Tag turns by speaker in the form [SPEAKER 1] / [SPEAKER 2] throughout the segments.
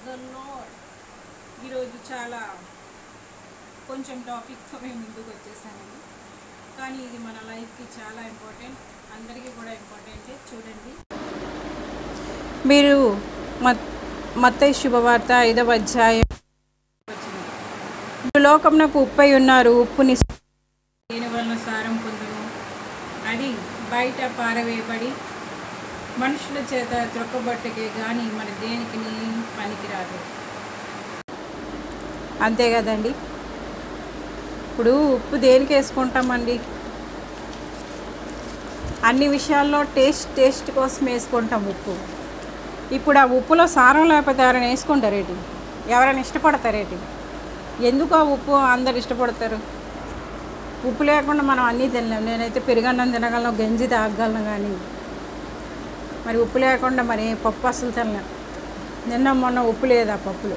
[SPEAKER 1] The lord. ఈరోజు చాలా కొంచెం టాపిక్తో మేము ముందుకు వచ్చేసానండి, కానీ ఇది మన లైఫ్కి చాలా ఇంపార్టెంట్, అందరికీ కూడా ఇంపార్టెంటే. చూడండి, మీరు మత్తయి శుభవార్త 5వ అధ్యాయం వచ్చింది. లోకమునకు ఉప్పై ఉన్నారు, ఉప్పుని దేని వలన సారం పొందును, అది బయట పారవేయబడి మనుషుల చేత త్రొక్కబట్టకే కానీ మన దేనికి పనికిరాదు. అంతే కదండి. ఇప్పుడు ఉప్పు దేనికి వేసుకుంటామండి? అన్ని విషయాల్లో టేస్ట్ కోసం వేసుకుంటాం ఉప్పు. ఇప్పుడు ఆ ఉప్పులో సారం లేకపోతే ఎవరైనా వేసుకుంటారేంటి? ఎవరైనా ఇష్టపడతారేంటి? ఎందుకు ఆ ఉప్పు అందరు ఇష్టపడతారు? ఉప్పు లేకుండా మనం అన్నీ తినలేం. నేనైతే పెరుగన్నం తినగలను, గంజి తాగలను, కానీ మరి ఉప్పు లేకుండా మరి పప్పు అసలు తినలేం. నిన్న మొన్న ఉప్పు లేదు ఆ పప్పులో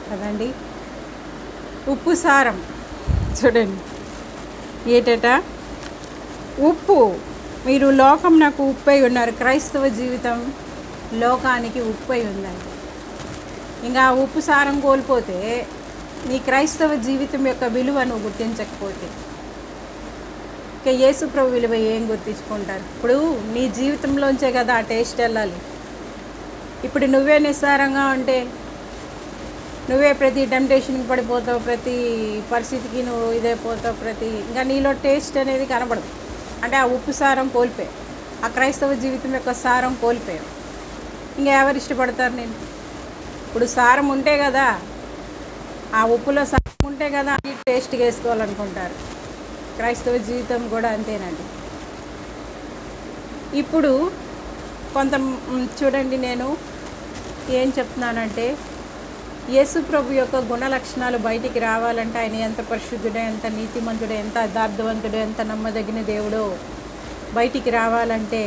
[SPEAKER 1] కదండి. ఉప్పు సారం చూడండి ఏటట ఉప్పు. మీరు లోకం నాకు ఉప్పై ఉన్నారు. క్రైస్తవ జీవితం లోకానికి ఉప్పై ఉందండి. ఇంకా ఉప్పు సారం కోల్పోతే నీ క్రైస్తవ జీవితం యొక్క విలువ నువ్వు గుర్తించకపోతే ఇక యేసు ప్రభు విలువ ఏం గుర్తించుకుంటారు? ఇప్పుడు నీ జీవితంలోంచే కదా ఆ టేస్ట్ వెళ్ళాలి. ఇప్పుడు నువ్వే నిస్సారంగా ఉంటే నువ్వే ప్రతి టెంప్టేషన్కి పడిపోతావు, ప్రతి పరిస్థితికి నువ్వు ఇదైపోతావు, ఇంకా నీలో టేస్ట్ అనేది కనబడదు. అంటే ఆ ఉప్పు సారం కోల్పోయావు, ఆ క్రైస్తవ జీవితం యొక్క సారం కోల్పోయావు. ఇంకా ఎవరు ఇష్టపడతారు నేను? ఇప్పుడు సారం ఉంటే కదా, ఆ ఉప్పులో సారం ఉంటే కదా టేస్ట్గా వేసుకోవాలనుకుంటారు. క్రైస్తవ జీవితం కూడా అంతేనండి. ఇప్పుడు చూడండి, నేను ఏం చెప్తున్నానంటే యేసు ప్రభు యొక్క గుణ లక్షణాలు బయటికి రావాలంటే ఆయన ఎంత పరిశుద్ధుడో, ఎంత నీతిమంతుడో, ఎంత యథార్థవంతుడో, ఎంత నమ్మదగిన దేవుడో బయటికి రావాలంటే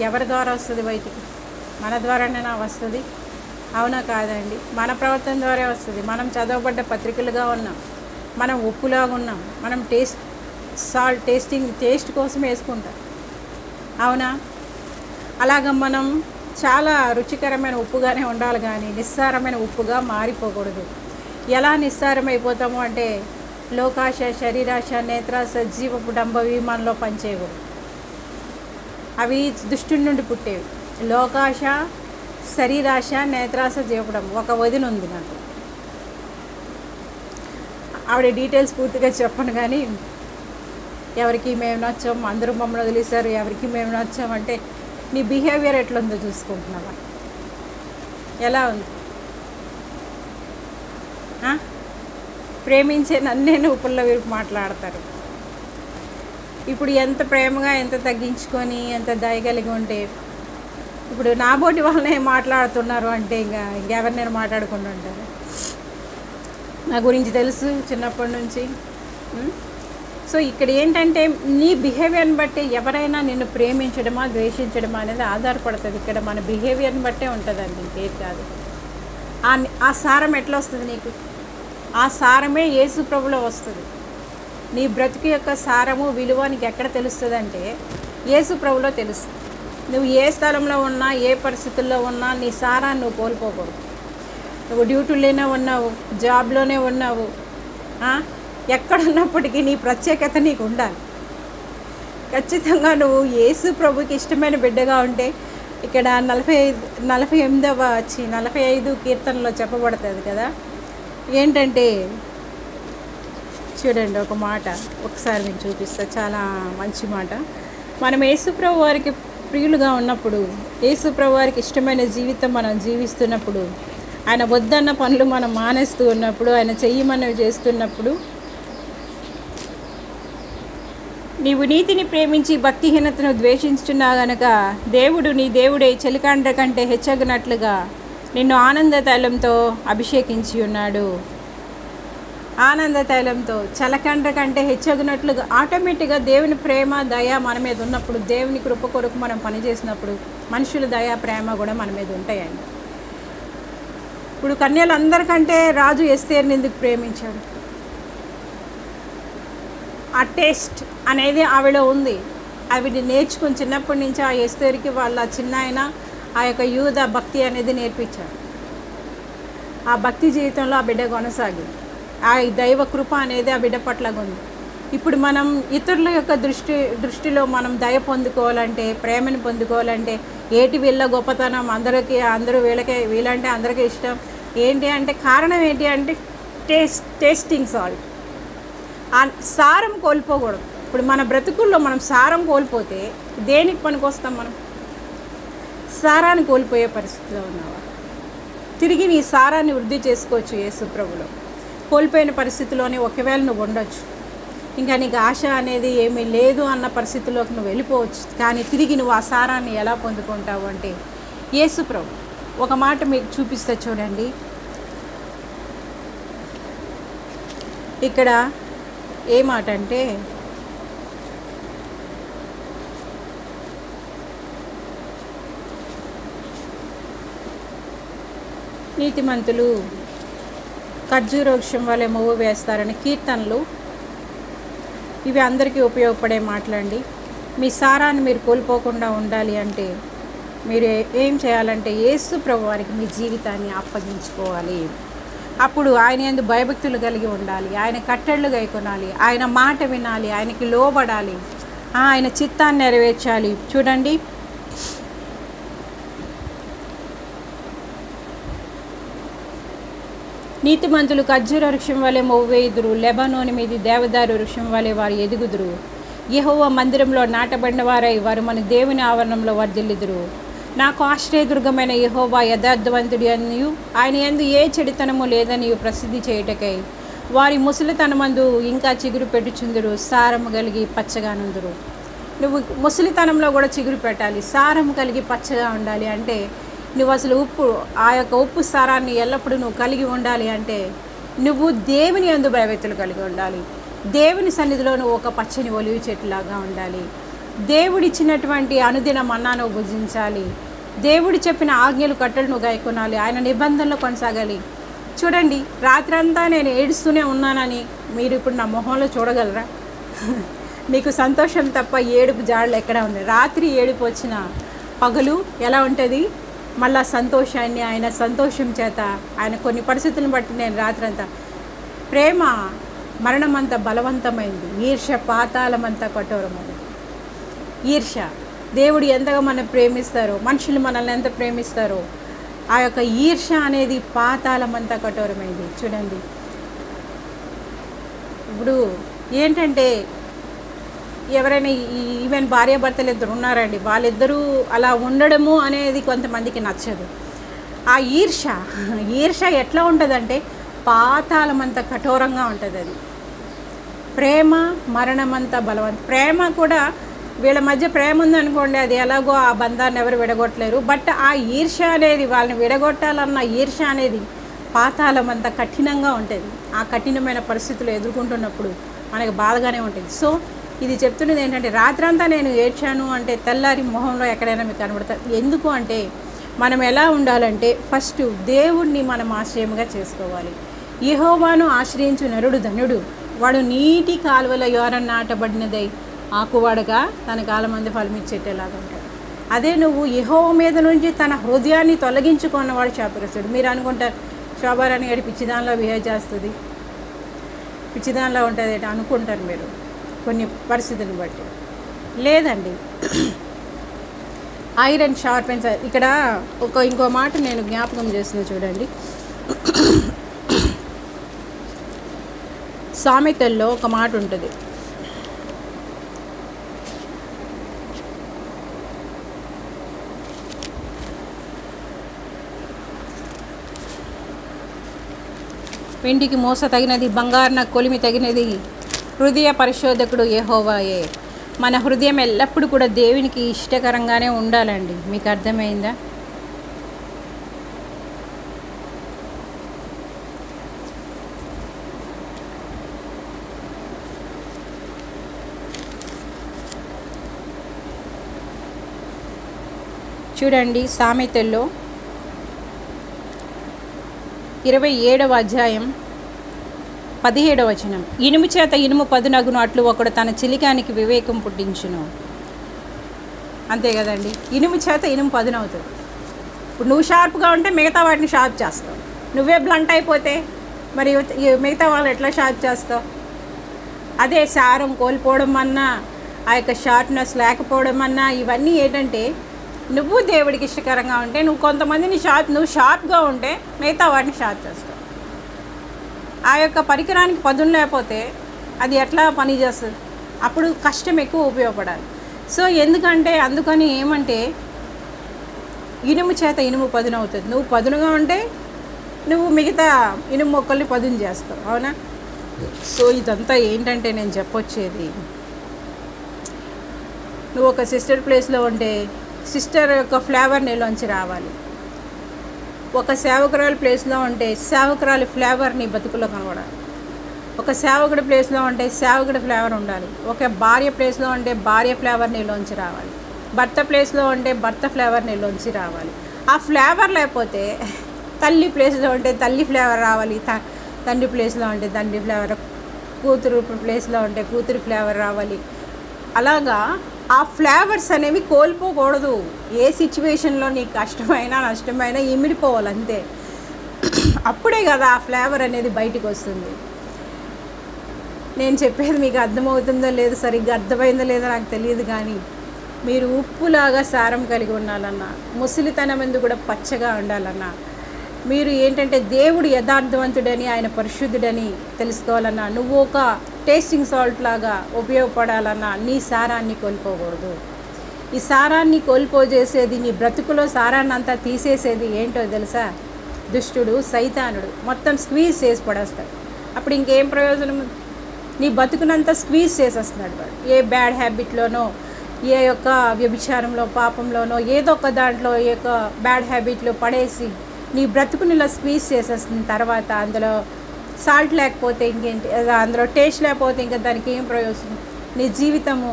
[SPEAKER 1] ఎవరి ద్వారా వస్తుంది బయటికి? మన ద్వారానే వస్తుంది. అవునా కాదండి? మన ప్రవర్తన ద్వారా వస్తుంది. మనం చదవబడ్డ పత్రికలుగా ఉన్నాం, మనం ఉప్పులాగా ఉన్నాం, మనం టేస్ట్ కోసం వేసుకుంటాం. అవునా? అలాగ మనం చాలా రుచికరమైన ఉప్పుగానే ఉండాలి, కానీ నిస్సారమైన ఉప్పుగా మారిపోకూడదు. ఎలా నిస్సారమైపోతాము అంటే లోకాశ, శరీరాశ, నేత్రాశ, జీవపు డంబవి మనలో పనిచేయకూడదు. అవి దుష్టుడి నుండి పుట్టేవి. లోకాశ, శరీరాశ, నేత్రాశ, జీవపడం. ఒక వదిన ఉంది నాకు, ఆవిడ డీటెయిల్స్ పూర్తిగా చెప్పను, కానీ ఎవరికి మేము నచ్చాం, అందరూ మమ్మల్ని వదిలేశారు, ఎవరికి మేము నచ్చామంటే నీ బిహేవియర్ ఎట్లుందో చూసుకుంటున్నావా? ఎలా ఉంది? ప్రేమించే నన్నే ఉప్పుల్లో విరుపు మాట్లాడతారు. ఇప్పుడు ఎంత ప్రేమగా, ఎంత తగ్గించుకొని, ఎంత దయగలిగి ఉంటే ఇప్పుడు నాబోటి వాళ్ళనే మాట్లాడుతున్నారు అంటే ఇంకెవరినైనా మాట్లాడుకుంటూ ఉంటారు. నా గురించి తెలుసు చిన్నప్పటి నుంచి. సో ఇక్కడ ఏంటంటే నీ బిహేవియర్ని బట్టి ఎవరైనా నిన్ను ప్రేమించడమా ద్వేషించడమా అనేది ఆధారపడుతుంది. ఇక్కడ మన బిహేవియర్ని బట్టే ఉంటుందండి, ఇంకేది కాదు. ఆ సారం ఎట్లా వస్తుంది నీకు? ఆ సారమే యేసు ప్రభులో వస్తుంది. నీ బ్రతుకు యొక్క సారము, విలువ నీకు ఎక్కడ తెలుస్తుంది అంటే యేసు ప్రభులో తెలుస్తుంది. నువ్వు ఏ స్థలంలో ఉన్నా, ఏ పరిస్థితుల్లో ఉన్నా నీ సారాన్ని నువ్వు కోల్పోకూడదు. నువ్వు డ్యూటీలోనే ఉన్నావు, జాబ్లోనే ఉన్నావు, ఎక్కడున్నప్పటికీ నీ ప్రత్యేకత నీకు ఉండాలి. ఖచ్చితంగా నువ్వు యేసు ప్రభుకి ఇష్టమైన బిడ్డగా ఉంటే ఇక్కడ 45 కీర్తనలో చెప్పబడుతుంది కదా, ఏంటంటే చూడండి ఒక మాట, ఒకసారి నేను చూపిస్తా. చాలా మంచి మాట. మనం యేసు ప్రభు వారికి ప్రియులుగా ఉన్నప్పుడు, యేసు ప్రభు వారికి ఇష్టమైన జీవితం మనం జీవిస్తున్నప్పుడు, ఆయన వద్దన్న పనులు మనం మానేస్తూ ఉన్నప్పుడు, ఆయన చెయ్యమన్నవి చేస్తున్నప్పుడు, నీవు నీతిని ప్రేమించి భక్తిహీనతను ద్వేషించున్నా గనక దేవుడు నీ దేవుడే చలికాండ్ర కంటే హెచ్చగినట్లుగా నిన్ను ఆనంద తైలంతో అభిషేకించి ఉన్నాడు. ఆనంద తైలంతో చలకండ్ర కంటే హెచ్చగినట్లుగా ఆటోమేటిక్గా దేవుని ప్రేమ, దయ మన మీద ఉన్నప్పుడు, దేవుని కృప కొరకు మనం పనిచేసినప్పుడు మనుషుల దయ, ప్రేమ కూడా మన మీద ఉంటాయండి. ఇప్పుడు కన్యలందరికంటే రాజు ఎస్తేరుని ఎందుకు ప్రేమించాడు? ఆ టేస్ట్ అనేది ఆవిడ ఉంది. ఆవిడ నేర్చుకుని చిన్నప్పటి నుంచి ఆ ఎస్తేరుకి వాళ్ళ చిన్నాయన ఆ యొక్క యూద భక్తి అనేది నేర్పించాడు. ఆ భక్తి జీవితంలో ఆ బిడ్డ కొనసాగింది. ఆ దైవ కృప అనేది ఆ బిడ్డ పట్ల ఉంది. ఇప్పుడు మనం ఇతరుల యొక్క దృష్టిలో మనం దయ పొందుకోవాలంటే, ప్రేమను పొందుకోవాలంటే ఏటి వీళ్ళ గొప్పతనం, అందరూ వీళ్ళంటే అందరికీ ఇష్టం ఏంటి అంటే కారణం ఏంటి అంటే టేస్టింగ్ సాల్ట్. ఆ సారం కోల్పోకూడదు. ఇప్పుడు మన బ్రతుకుల్లో మనం సారం కోల్పోతే దేనికి పనికొస్తాం? మనం సారాన్ని కోల్పోయే పరిస్థితిలో ఉన్నావా? తిరిగి నీ సారాన్ని వృద్ధి చేసుకోవచ్చు యేసు ప్రభులో. కోల్పోయిన పరిస్థితిలోనే ఒకవేళ నువ్వు ఉండొచ్చు, ఇంకా నీకు ఆశ అనేది ఏమీ లేదు అన్న పరిస్థితిలోకి నువ్వు వెళ్ళిపోవచ్చు. కానీ తిరిగి నువ్వు ఆ సారాన్ని ఎలా పొందుకుంటావు అంటే యేసు ప్రభు ఒక మాట మీకు చూపిస్తే చూడండి. ఇక్కడ ఏ మాట అంటే నీతిమంతులు ఖర్జూర వృక్షం వలె మొవ్వు వేస్తారని కీర్తనలు. ఇవి అందరికీ ఉపయోగపడే మాటలండి. మీ సారాన్ని మీరు కోల్పోకుండా ఉండాలి అంటే మీరు ఏం చేయాలంటే యేసు ప్రభు వారికి మీ జీవితాన్ని అప్పగించుకోవాలి. అప్పుడు ఆయన యందు భయభక్తులు కలిగి ఉండాలి, ఆయన కట్టళ్ళు గైకొనాలి, ఆయన మాట వినాలి, ఆయనకి లోబడాలి, ఆయన చిత్తాన్ని నెరవేర్చాలి. చూడండి, నీతిమంతులు ఖర్జూర వృక్షం వలె మొవ్వేయుదురు, లెబానోను మీది దేవదారు వృక్షం వలె వారు ఎదుగుదురు. యెహోవా మందిరంలో నాటబడిన వారై వారు మన దేవుని ఆవరణంలో వర్ధిల్లుదురు. నాకు ఆశ్రయదుర్గమైన యెహోవా యథార్థవంతుడి అనియు ఆయన యందు ఏ చెడుతనము లేదనియు ప్రసిద్ధి చేయుటకై వారి ముసలితనమందు ఇంకా చిగురు పెట్టుచుందురు, సారము కలిగి పచ్చగానుందురు. నువ్వు ముసలితనంలో కూడా చిగురు పెట్టాలి, సారము కలిగి పచ్చగా ఉండాలి అంటే నువ్వు అసలు ఆ యొక్క ఉప్పు సారాన్ని ఎల్లప్పుడూ నువ్వు కలిగి ఉండాలి అంటే నువ్వు దేవుని యందు భయభక్తులు కలిగి ఉండాలి. దేవుని సన్నిధిలో నువ్వు ఒక పచ్చని ఒలివి చెట్టులాగా ఉండాలి. దేవుడిచ్చినటువంటి అనుదిన మన్నాను భుజించాలి. దేవుడు చెప్పిన ఆజ్ఞలు కట్టలు నువ్వు గైకొనాలి. ఆయన నిబంధనలు కొనసాగాలి. చూడండి, రాత్రంతా నేను ఏడుస్తూనే ఉన్నానని మీరు ఇప్పుడు నా మొహంలో చూడగలరా? మీకు సంతోషం తప్ప ఏడుపు జాడలు ఎక్కడ ఉంది? రాత్రి ఏడుపు వచ్చిన పగలు ఎలా ఉంటుంది? మళ్ళా సంతోషాన్ని, ఆయన సంతోషం చేత ఆయన కొన్ని పరిస్థితులను బట్టి నేను రాత్రంతా ప్రేమ మరణమంతా బలవంతమైంది, ఈర్ష్య పాతాళమంతా కఠోరమైంది. ఈర్ష్య, దేవుడు ఎంతగా మనం ప్రేమిస్తారో, మనుషులు మనల్ని ఎంత ప్రేమిస్తారో, ఆ యొక్క ఈర్ష్య అనేది పాతాళమంతా కఠోరమైంది. చూడండి, ఇప్పుడు ఏంటంటే ఎవరైనా ఈవెన్ భార్యాభర్తలు ఇద్దరు ఉన్నారండి, వాళ్ళిద్దరూ అలా ఉండడము అనేది కొంతమందికి నచ్చదు. ఆ ఈర్ష్య ఎట్లా ఉంటుందంటే పాతాళమంతా కఠోరంగా ఉంటుంది. అది ప్రేమ మరణమంతా బలవంతం. ప్రేమ కూడా వీళ్ళ మధ్య ప్రేమ ఉందనుకోండి, అది ఎలాగో ఆ బంధాన్ని ఎవరు విడగొట్టలేరు. బట్ ఆ ఈర్ష్య అనేది, వాళ్ళని విడగొట్టాలన్న ఈర్ష్య అనేది పాతాళమంతా కఠినంగా ఉంటుంది. ఆ కఠినమైన పరిస్థితులు ఎదుర్కొంటున్నప్పుడు మనకు బాధగానే ఉంటుంది. సో ఇది చెప్తున్నది ఏంటంటే రాత్రంతా నేను ఏడ్చాను అంటే తెల్లారి మొహంలో ఎక్కడైనా మీకు కనబడతారు. ఎందుకు అంటే మనం ఎలా ఉండాలంటే ఫస్ట్ దేవుణ్ణి మనం ఆశ్రయంగా చేసుకోవాలి. యెహోవాను ఆశ్రయించు నరుడు ధనుడు, వాడు నీటి కాలువల యోరన నాటబడినదై ఆకువాడగా తన కాలమంది ఫలమిచ్చేటలాగా ఉంటాడు. అదే నువ్వు యెహోవా మీద నుంచి తన హృదయాన్ని తొలగించుకున్నవాడు శాపగ్రస్తుడు. మీరు అనుకుంటారు శోభారాణి గారి పిచ్చిదానిలో బిహేవ్ చేస్తుంది, పిచ్చిదానిలో ఉంటుంది అనుకుంటారు మీరు కొన్ని పరిస్థితులను బట్టి. లేదండి, ఐరన్ షార్పెన్స్. ఇక్కడ ఇంకో మాట నేను జ్ఞాపకం చేస్తున్నా చూడండి. సామెతల్లో ఒక మాట ఉంటుంది, వెండికి మోస తగినది, బంగారున కొలిమి తగినది, హృదయ పరిశోధకుడు యెహోవాయే. మన హృదయం ఎల్లప్పుడూ కూడా దేవునికి ఇష్టకరంగానే ఉండాలండి. మీకు అర్థమైందా? చూడండి, సామెతల్లో 27వ అధ్యాయం 17వ వచనం, ఇనుము చేత ఇనుము పదునగును అట్లు ఒకడు తన చిలికానికి వివేకం పుట్టించును. అంతే కదండి, ఇనుము చేత ఇనుము పదునవుతుంది. ఇప్పుడు నువ్వు షార్ప్గా ఉంటే మిగతా వాటిని షార్ప్ చేస్తావు. నువ్వే బ్లంట్ అయిపోతే మరి మిగతా వాళ్ళు ఎట్లా షార్ప్ చేస్తావు? అదే సారం కోల్పోవడం అన్నా, ఆ యొక్క షార్ప్నెస్ లేకపోవడం అన్నా, ఇవన్నీ ఏంటంటే నువ్వు దేవుడికి ఇష్టకరంగా ఉంటే, నువ్వు కొంతమందిని నువ్వు షార్ప్గా ఉంటే మిగతా వాటిని షార్ప్ చేస్తావు. ఆ యొక్క పరికరానికి పదును లేకపోతే అది ఎట్లా పని చేస్తుంది? అప్పుడు కష్టం ఎక్కువ ఉపయోగపడాలి. సో అందుకని ఏమంటే ఇనుము చేత ఇనుము పదును అవుతుంది. నువ్వు పదునుగా ఉంటే నువ్వు మిగతా ఇనుము మొక్కల్ని పదును చేస్తావు, అవునా? సో ఇదంతా ఏంటంటే నేను చెప్పొచ్చేది, నువ్వు ఒక సిస్టర్ ప్లేస్లో ఉంటే సిస్టర్ యొక్క ఫ్లేవర్ నీలోంచి రావాలి. ఒక సేవకురాలి ప్లేస్లో ఉంటే సేవకురాలి ఫ్లేవర్ నీ బతుకులో కనబడాలి. ఒక సేవకుడి ప్లేస్లో ఉంటే సేవకుడి ఫ్లేవర్ ఉండాలి. ఒక భార్య ప్లేస్లో ఉంటే భార్య ఫ్లేవర్ నీలోంచి రావాలి. భర్త ప్లేస్లో ఉంటే భర్త ఫ్లేవర్ నీలోంచి రావాలి. ఆ ఫ్లేవర్ లేకపోతే తల్లి ప్లేస్లో ఉంటే తల్లి ఫ్లేవర్ రావాలి, తండ్రి ప్లేస్లో ఉంటే తండ్రి ఫ్లేవర్, కూతురు ప్లేస్లో ఉంటే కూతురు ఫ్లేవర్ రావాలి. అలాగా ఆ ఫ్లేవర్స్ అనేవి కోల్పోకూడదు. ఏ సిచ్యువేషన్లో నీకు కష్టమైనా నష్టమైనా ఇమిడిపోవాలి అంతే. అప్పుడే కదా ఆ ఫ్లేవర్ అనేది బయటికి వస్తుంది. నేను చెప్పేది మీకు అర్థమవుతుందో లేదో, సరిగ్గా అర్థమైందో లేదో నాకు తెలియదు, కానీ మీరు ఉప్పులాగా సారం కలిగి ఉండాలన్నా, ముసలితనం ఎందుకు కూడా పచ్చగా ఉండాలన్నా, మీరు ఏంటంటే దేవుడు యథార్థవంతుడని, ఆయన పరిశుద్ధుడని తెలుసుకోవాలన్నా, నువ్వు ఒక టేస్టింగ్ సాల్ట్ లాగా ఉపయోగపడాలన్నా నీ సారాన్ని కోల్పోకూడదు. ఈ సారాన్ని కోల్పోజేసేది, నీ బ్రతుకులో సారాన్ని అంతా తీసేసేది ఏంటో తెలుసా? దుష్టుడు, సైతానుడు మొత్తం స్క్వీజ్ చేసి పడేస్తాడు. అప్పుడు ఇంకేం ప్రయోజనం? నీ బతుకునంతా స్క్వీజ్ చేసేస్తున్నాడు వాడు. ఏ బ్యాడ్ హ్యాబిట్లోనో, ఏ యొక్క వ్యభిచారంలో, పాపంలోనో, ఏదో ఒక దాంట్లో ఈ యొక్క బ్యాడ్ హ్యాబిట్లో పడేసి నీ బ్రతుకుని ఇలా స్క్వీజ్ చేసేస్తున్న తర్వాత అందులో సాల్ట్ లేకపోతే ఇంకేంటి, అందులో టేస్ట్ లేకపోతే ఇంకా దానికి ఏం ప్రయోజనం? నీ జీవితము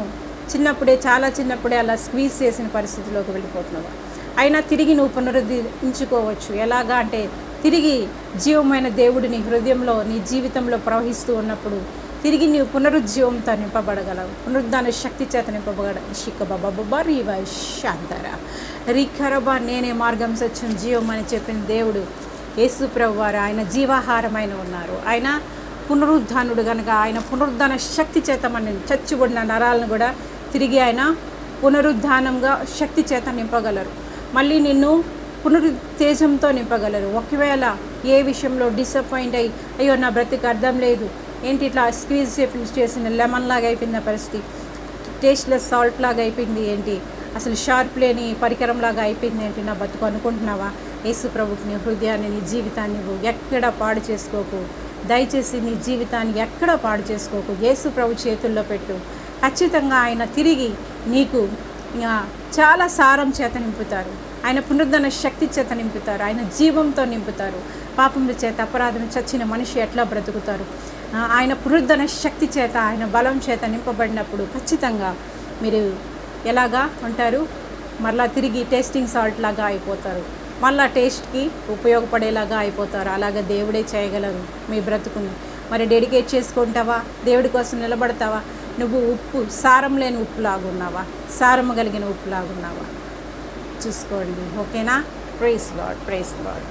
[SPEAKER 1] చాలా చిన్నప్పుడే అలా స్క్వీజ్ చేసిన పరిస్థితిలోకి వెళ్ళిపోతున్నావు. అయినా తిరిగి నువ్వు పునరుద్ధరించుకోవచ్చు. ఎలాగా అంటే తిరిగి జీవమైన దేవుడు నీ హృదయంలో, నీ జీవితంలో ప్రవహిస్తూ ఉన్నప్పుడు తిరిగి నీవు పునరుజ్జీవంతో నింపబడగలవు. పునరుద్ధాన శక్తి చేత నింపబడగలవు. శాంతరా రిఖరబా నేనే మార్గం, సత్యం, జీవం అని చెప్పిన దేవుడు యేసు ప్రభువారు ఆయన జీవాహారమైన ఉన్నారు. ఆయన పునరుద్ధానుడు కనుక ఆయన పునరుద్ధాన శక్తి చేత మన చచ్చుబడిన నరాలను కూడా తిరిగి ఆయన పునరుద్ధానంగా శక్తి చేత నింపగలరు. మళ్ళీ నిన్ను పునరుత్తేజంతో నింపగలరు. ఒకవేళ ఏ విషయంలో డిసప్పాయింట్ అయ్యి అయ్యో నా బ్రతికి అర్థం లేదు, ఏంటి ఇట్లా స్క్వీజ్ చేసిన లెమన్ లాగా అయిపోయింది పరిస్థితి, టేస్ట్లెస్ సాల్ట్ లాగా అయిపోయింది ఏంటి, అసలు షార్ప్ లేని పరికరం లాగా అయిపోయింది ఏంటి నా బతుకు అనుకుంటున్నావా? యేసు ప్రభుకి నీ హృదయాన్ని, నీ జీవితాన్ని నువ్వు ఎక్కడ పాడు చేసుకోకు. దయచేసి నీ జీవితాన్ని ఎక్కడ పాడు చేసుకోకు. యేసు ప్రభు చేతుల్లో పెట్టు. ఖచ్చితంగా ఆయన తిరిగి నీకు చాలా సారం చేత నింపుతారు. ఆయన పునరుద్ధరణ శక్తి చేత నింపుతారు. ఆయన జీవంతో నింపుతారు. పాపముల చేత, అపరాధం చచ్చిన మనిషి ఎట్లా బ్రతుకుతారు? ఆయన పునరుద్ధరణ శక్తి చేత, ఆయన బలం చేత నింపబడినప్పుడు ఖచ్చితంగా మీరు ఎలాగా ఉంటారు? మళ్ళీ తిరిగి టేస్టింగ్ సాల్ట్ లాగా అయిపోతారు. మళ్ళీ టేస్ట్కి ఉపయోగపడేలాగా అయిపోతారు. అలాగే దేవుడే చేయగలరు మీ బ్రతుకుని. మరి డెడికేట్ చేసుకుంటావా? దేవుడి కోసం నిలబడతావా? నువ్వు సారం లేని ఉప్పులాగున్నావా? సారము కలిగిన ఉప్పులాగున్నావా? చూసుకోండి. ఓకేనా? Praise lord, praise lord.